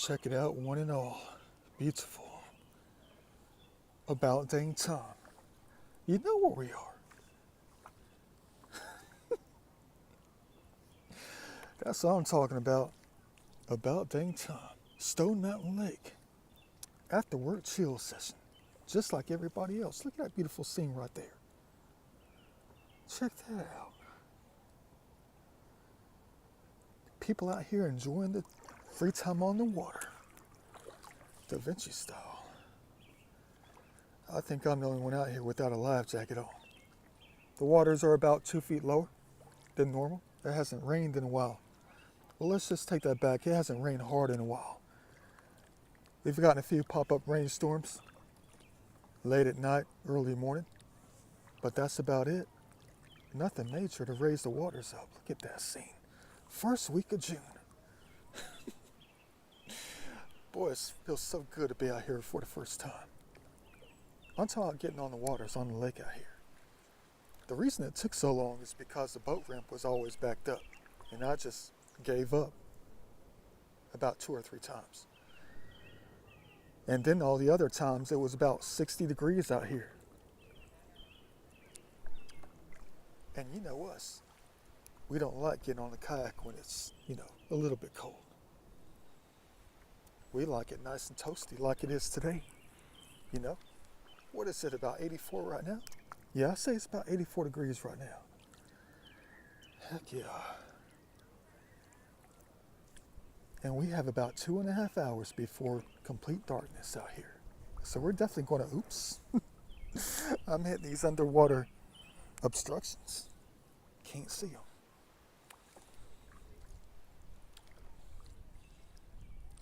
Check it out, one and all. Beautiful. About dang time. You know where we are. That's what I'm talking about. About dang time. Stone Mountain Lake. After work chill session. Just like everybody else. Look at that beautiful scene right there. Check that out. People out here enjoying the free time on the water. Da Vinci style. I think I'm the only one out here without a life jacket on. The waters are about 2 feet lower than normal. It hasn't rained in a while. Well, let's just take that back. It hasn't rained hard in a while. We've gotten a few pop-up rainstorms late at night, early morning, but that's about it. Nothing major to raise the waters up. Look at that scene. First week of June. Boy, it feels so good to be out here for the first time. I'm talking about getting on the waters on the lake out here. The reason it took so long is because the boat ramp was always backed up, and I just gave up about 2 or 3 times. And then all the other times it was about 60 degrees out here. And you know us, we don't like getting on the kayak when it's, a little bit cold. We like it nice and toasty like it is today. What is it, about 84 right now? Yeah, I say it's about 84 degrees right now. Heck yeah. And we have about 2.5 hours before complete darkness out here. So we're definitely going to, oops. I'm hitting these underwater obstructions. Can't see them.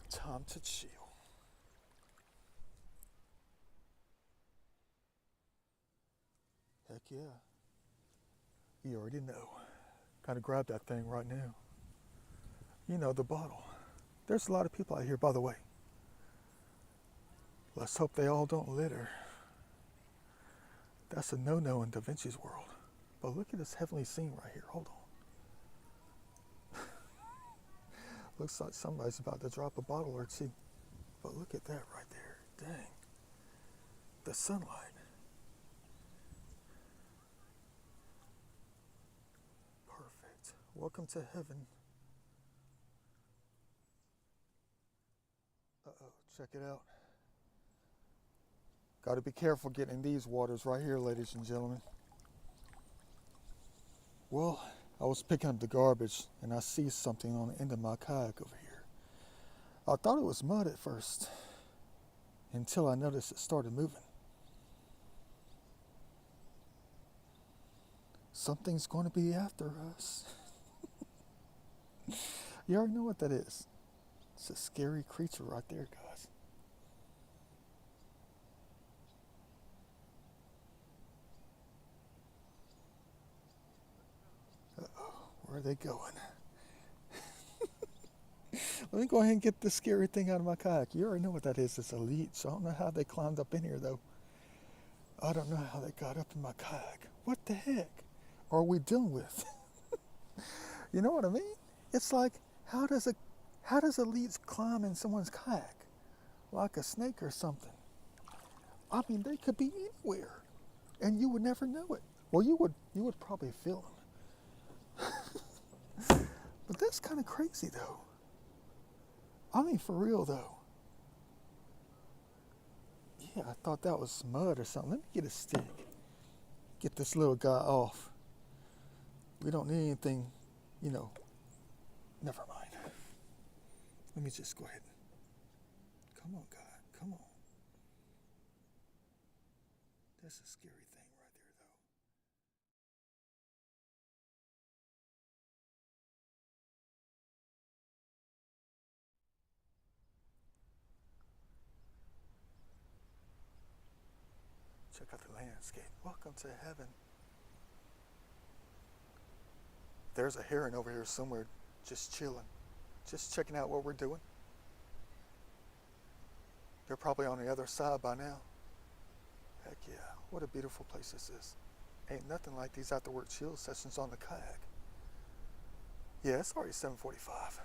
Time to chill. Heck yeah. You already know. Gotta grab that thing right now. The bottle. There's a lot of people out here, by the way. Let's hope they all don't litter. That's a no-no in Da Vinci's world. But look at this heavenly scene right here. Hold on. Looks like somebody's about to drop a bottle or two. But look at that right there. Dang. The sunlight. Perfect. Welcome to heaven. Uh-oh, check it out. Got to be careful getting in these waters right here, ladies and gentlemen. Well, I was picking up the garbage and I see something on the end of my kayak over here. I thought it was mud at first until I noticed it started moving. Something's going to be after us. You already know what that is. It's a scary creature right there, guys. Uh-oh, where are they going? Let me go ahead and get this scary thing out of my kayak. You already know what that is. It's a leech. I don't know how they climbed up in here, though. I don't know how they got up in my kayak. What the heck are we dealing with? You know what I mean? It's like, how does a leech climb in someone's kayak? Like a snake or something. I mean, they could be anywhere, and you would never know it. Well, you would probably feel them. But that's kind of crazy, though. I mean, for real, though. Yeah, I thought that was mud or something. Let me get a stick. Get this little guy off. We don't need anything, Never mind. Let me just go ahead. Come on, God. Come on. That's a scary thing right there, though. Check out the landscape. Welcome to heaven. There's a heron over here somewhere just chilling, just checking out what we're doing. They're probably on the other side by now. Heck yeah, what a beautiful place this is. Ain't nothing like these after work chill sessions on the kayak. Yeah, it's already 7:45.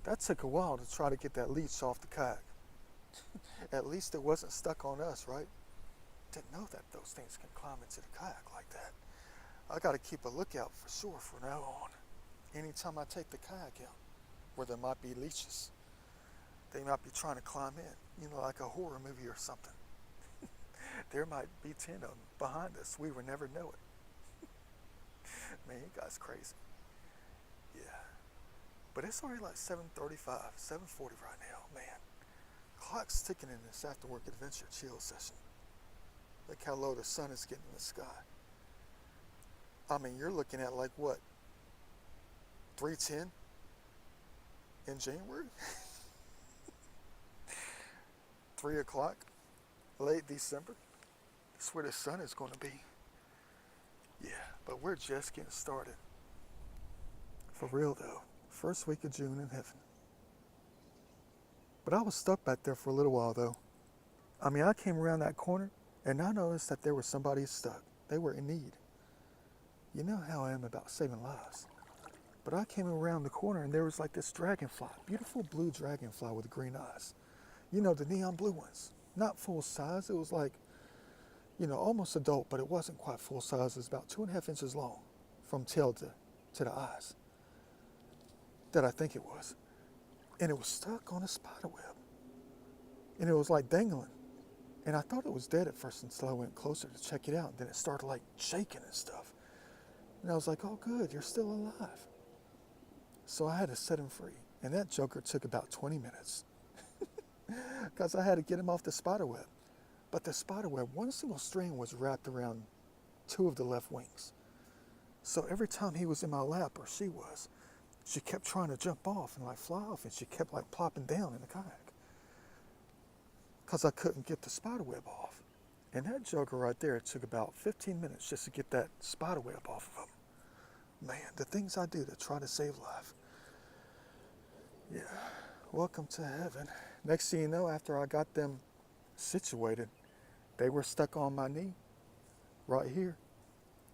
That took a while to try to get that leash off the kayak. At least it wasn't stuck on us, right? Didn't know that those things can climb into the kayak like that. I gotta keep a lookout for sure from now on. Anytime I take the kayak out, where there might be leashes, they might be trying to climb in, like a horror movie or something. There might be 10 of them behind us. We would never know it. Man, you guys crazy. Yeah. But it's already like 7:35, 7:40 right now, man. Clock's ticking in this after work adventure chill session. Look how low the sun is getting in the sky. I mean, you're looking at like what? 3:10 in January? 3 o'clock, late December. That's where the sun is going to be. Yeah, but we're just getting started. For real though, first week of June in heaven. But I was stuck back there for a little while though. I mean, I came around that corner and I noticed that there was somebody stuck. They were in need. You know how I am about saving lives. But I came around the corner and there was like this dragonfly, beautiful blue dragonfly with green eyes. The neon blue ones. Not full size, it was like, almost adult, but it wasn't quite full size. It was about 2.5 inches long from tail to the eyes. That I think it was. And it was stuck on a spider web. And it was like dangling. And I thought it was dead at first until I went closer to check it out. And then it started like shaking and stuff. And I was like, oh good, you're still alive. So I had to set him free. And that joker took about 20 minutes. Because I had to get him off the spider web. But the spider web, one single string was wrapped around 2 of the left wings. So every time he was in my lap, or she kept trying to jump off and like fly off, and she kept like plopping down in the kayak. Because I couldn't get the spider web off. And that joker right there, it took about 15 minutes just to get that spider web off of him. Man, the things I do to try to save life. Yeah, welcome to heaven. Next thing you know, after I got them situated, they were stuck on my knee, right here.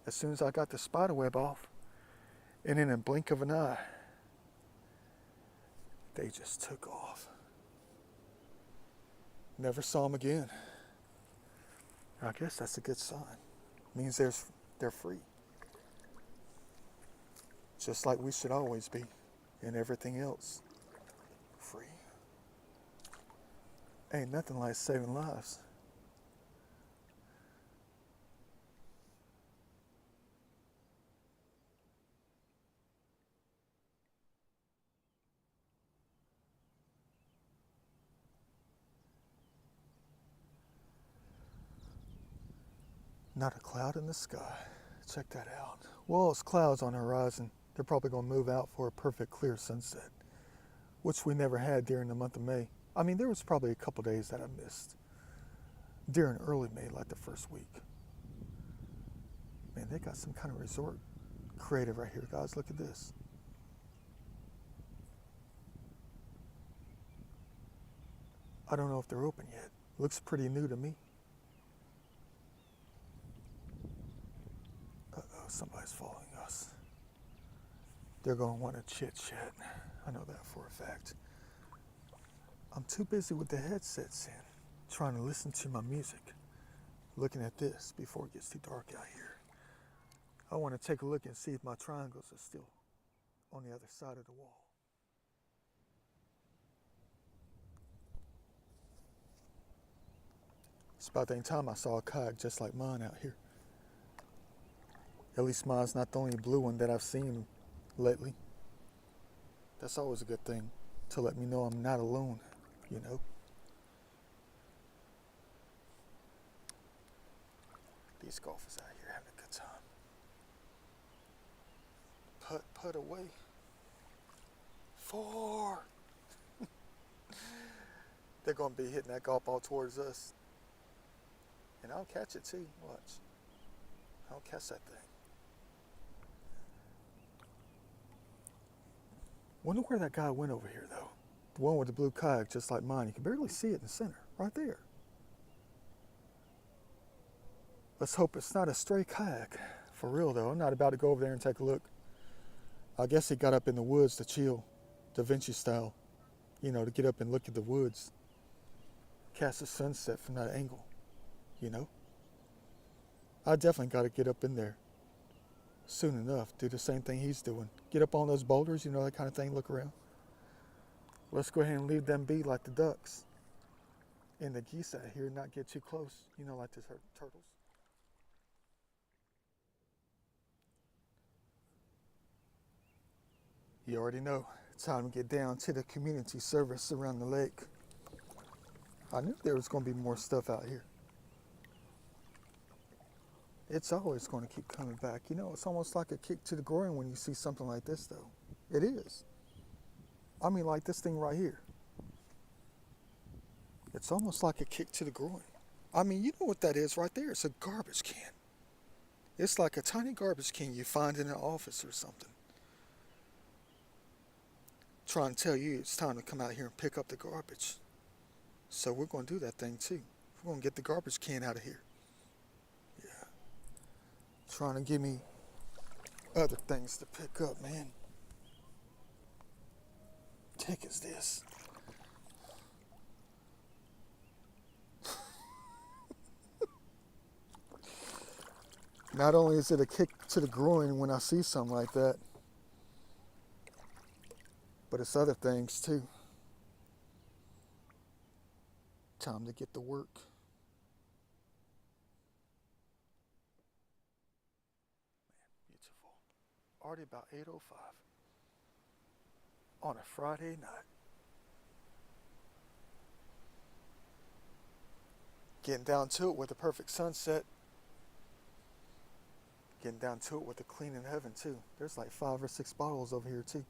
As soon as I got the spider web off, and in a blink of an eye, they just took off. Never saw them again. I guess that's a good sign. Means they're free. Just like we should always be, and everything else, free. Ain't nothing like saving lives. Not a cloud in the sky. Check that out. Well, it's clouds on the horizon. They're probably going to move out for a perfect clear sunset, which we never had during the month of May. I mean, there was probably a couple days that I missed during early May, like the first week. Man, they got some kind of resort creative right here, guys. Look at this. I don't know if they're open yet. Looks pretty new to me. Uh-oh, somebody's following us. They're going to want to chit-chat. I know that for a fact. I'm too busy with the headsets in, trying to listen to my music, looking at this before it gets too dark out here. I want to take a look and see if my triangles are still on the other side of the wall. It's about the time I saw a kayak just like mine out here. At least mine's not the only blue one that I've seen lately. That's always a good thing, to let me know I'm not alone, These golfers out here having a good time. Put away. 4. They're going to be hitting that golf ball towards us. And I'll catch it too, watch. I'll catch that thing. Wonder where that guy went over here though. The one with the blue kayak just like mine. You can barely see it in the center, right there. Let's hope it's not a stray kayak. For real though, I'm not about to go over there and take a look. I guess he got up in the woods to chill, Da Vinci style. to get up and look at the woods, catch the sunset from that angle, you know. I definitely got to get up in there soon enough, do the same thing he's doing. Get up on those boulders, that kind of thing, look around. Let's go ahead and leave them be like the ducks and the geese out here, not get too close, like the turtles. You already know, time to get down to the community service around the lake. I knew there was going to be more stuff out here. It's always going to keep coming back. It's almost like a kick to the groin when you see something like this, though. It is. I mean, like this thing right here. It's almost like a kick to the groin. I mean, you know what that is right there? It's a garbage can. It's like a tiny garbage can you find in an office or something. Trying to tell you it's time to come out here and pick up the garbage. So we're going to do that thing too. We're going to get the garbage can out of here. Yeah. Trying to give me other things to pick up, man. Heck is this? Not only is it a kick to the groin when I see something like that, but it's other things too. Time to get to work. Man, beautiful. Already about 8:05 on a Friday night. Getting down to it with the perfect sunset. Getting down to it with the clean in heaven too. There's like 5 or 6 bottles over here too.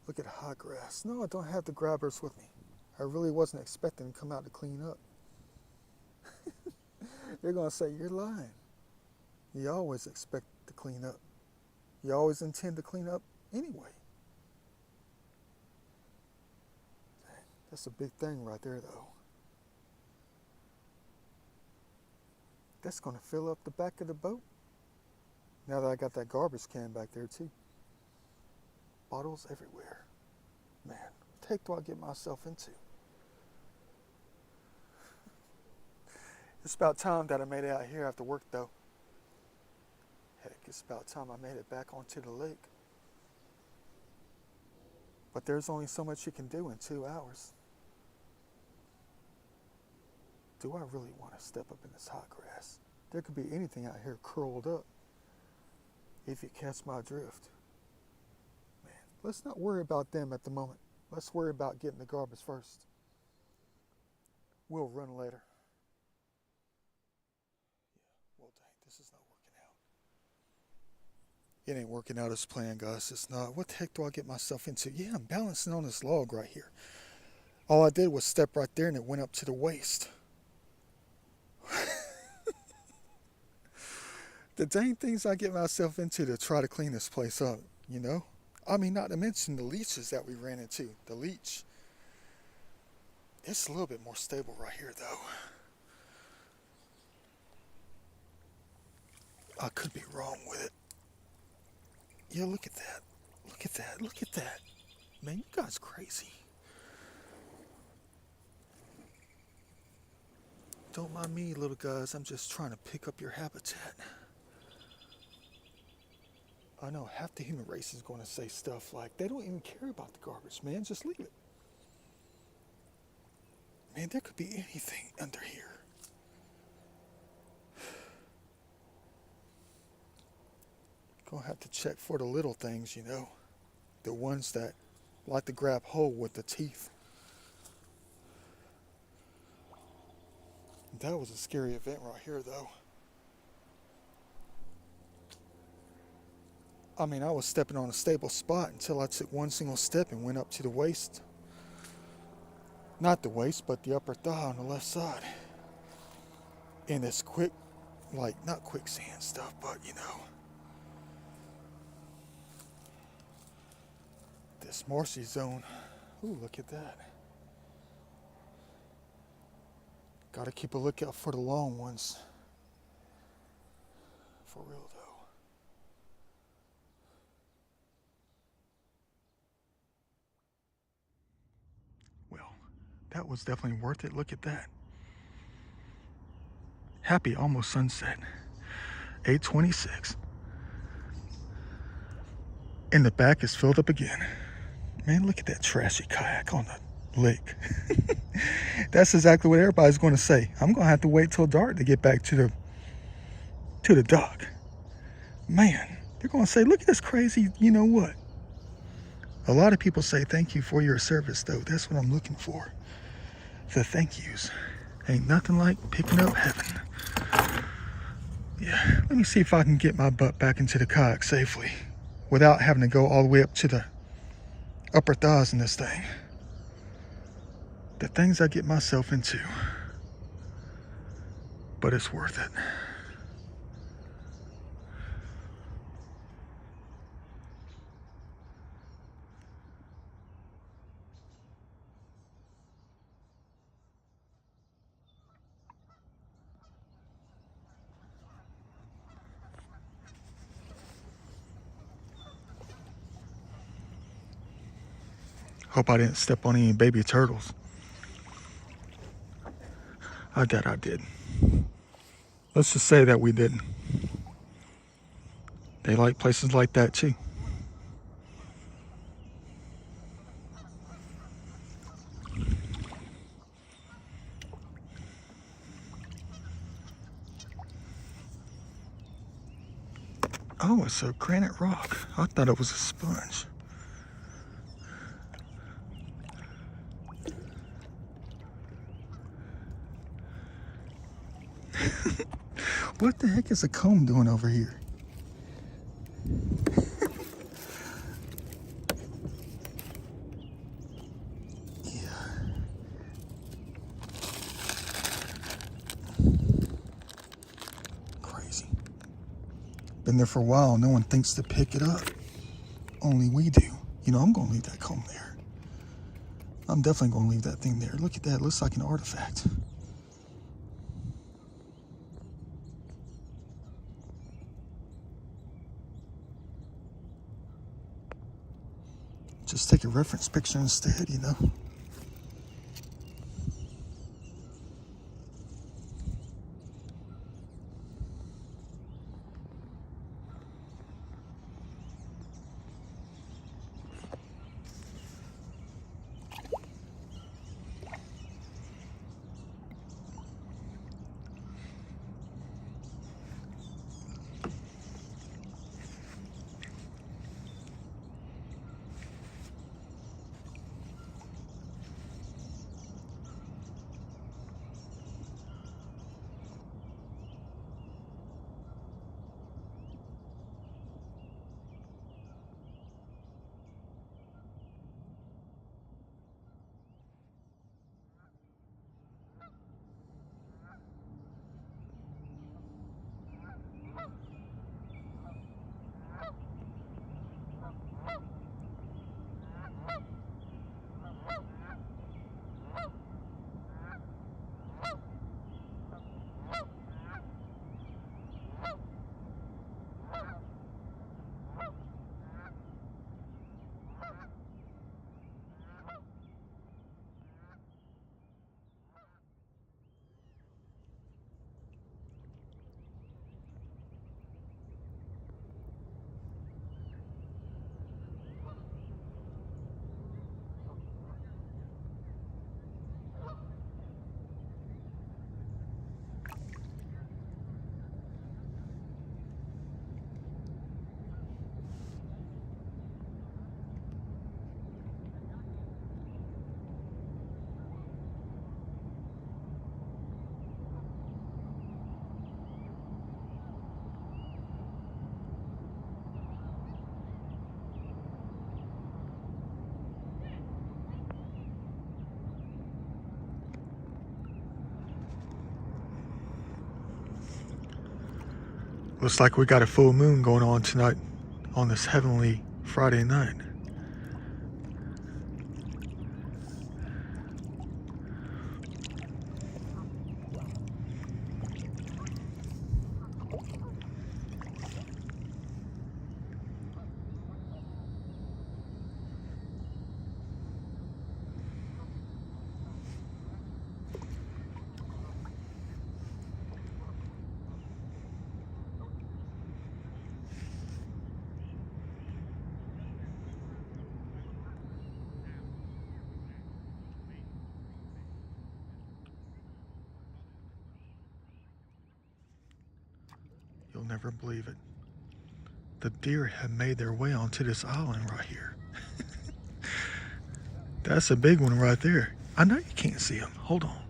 Look at the hot grass. No, I don't have the grabbers with me. I really wasn't expecting to come out to clean up. They're going to say, you're lying. You always expect to clean up. You always intend to clean up anyway. That's a big thing right there, though. That's going to fill up the back of the boat. Now that I got that garbage can back there, too. Bottles everywhere. Man, what the heck do I get myself into? It's about time that I made it out here after work, though. Heck, it's about time I made it back onto the lake. But there's only so much you can do in 2 hours. Do I really want to step up in this hot grass? There could be anything out here curled up, if you catch my drift. Man, let's not worry about them at the moment. Let's worry about getting the garbage first. We'll run later. Yeah, well, dang, this is not working out. It ain't working out as planned, guys. It's not. What the heck do I get myself into? Yeah, I'm balancing on this log right here. All I did was step right there and it went up to the waist. The dang things I get myself into to try to clean this place up, I mean, not to mention the leeches that we ran into. The leech. It's a little bit more stable right here, though. I could be wrong with it. Yeah, look at that. Look at that. Look at that. Man, you guys crazy. Don't mind me, little guys. I'm just trying to pick up your habitat. I know half the human race is going to say stuff like, they don't even care about the garbage, man. Just leave it. Man, there could be anything under here. Gonna have to check for the little things, the ones that like to grab hold with the teeth. That was a scary event right here, though. I mean, I was stepping on a stable spot until I took one single step and went up to the waist. Not the waist, but the upper thigh on the left side. In this not quicksand stuff, but this marshy zone. Ooh, look at that. Gotta keep a lookout for the long ones. For real, though. That was definitely worth it. Look at that. Happy almost sunset. 8:26. And the back is filled up again. Man, look at that trashy kayak on the lake. That's exactly what everybody's going to say. I'm going to have to wait till dark to get back to the dock. Man, they're going to say, look at this crazy, you know what? A lot of people say thank you for your service, though. That's what I'm looking for. The thank yous. Ain't nothing like picking up heaven. Yeah, let me see if I can get my butt back into the kayak safely without having to go all the way up to the upper thighs in this thing. The things I get myself into. But it's worth it. Hope I didn't step on any baby turtles. I doubt I did. Let's just say that we didn't. They like places like that too. Oh, it's a granite rock. I thought it was a sponge. What the heck is a comb doing over here? Yeah. Crazy. Been there for a while. No one thinks to pick it up. Only we do. You know, I'm going to leave that comb there. I'm definitely going to leave that thing there. Look at that. It looks like an artifact. Just take a reference picture instead, you know. Looks like we got a full moon going on tonight on this heavenly Friday night. You'll never believe it. The deer have made their way onto this island right here. That's a big one right there. I know you can't see him. Hold on.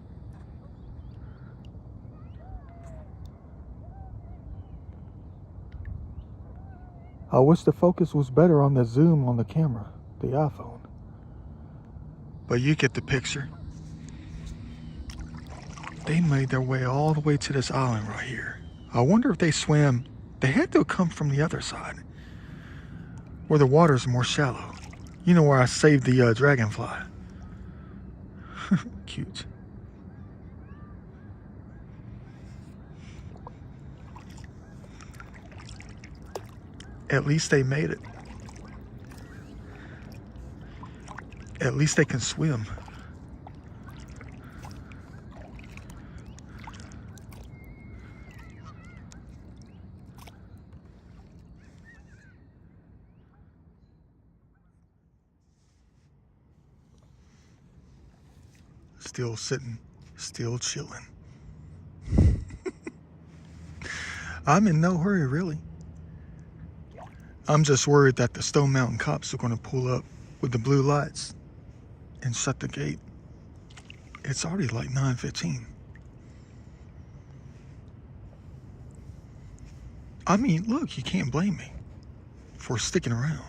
I wish the focus was better on the zoom on the camera, the iPhone. But you get the picture. They made their way all the way to this island right here. I wonder if they swam. They had to come from the other side, where the water's more shallow. You know, where I saved the dragonfly. Cute. At least they made it. At least they can swim. Still sitting, still chilling. I'm in no hurry, really. I'm just worried that the Stone Mountain cops are going to pull up with the blue lights and shut the gate. It's already like 9:15. I mean, look, you can't blame me for sticking around.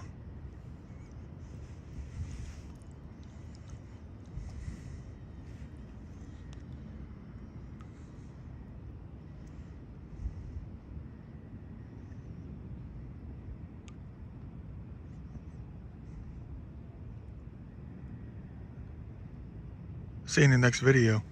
See you in the next video.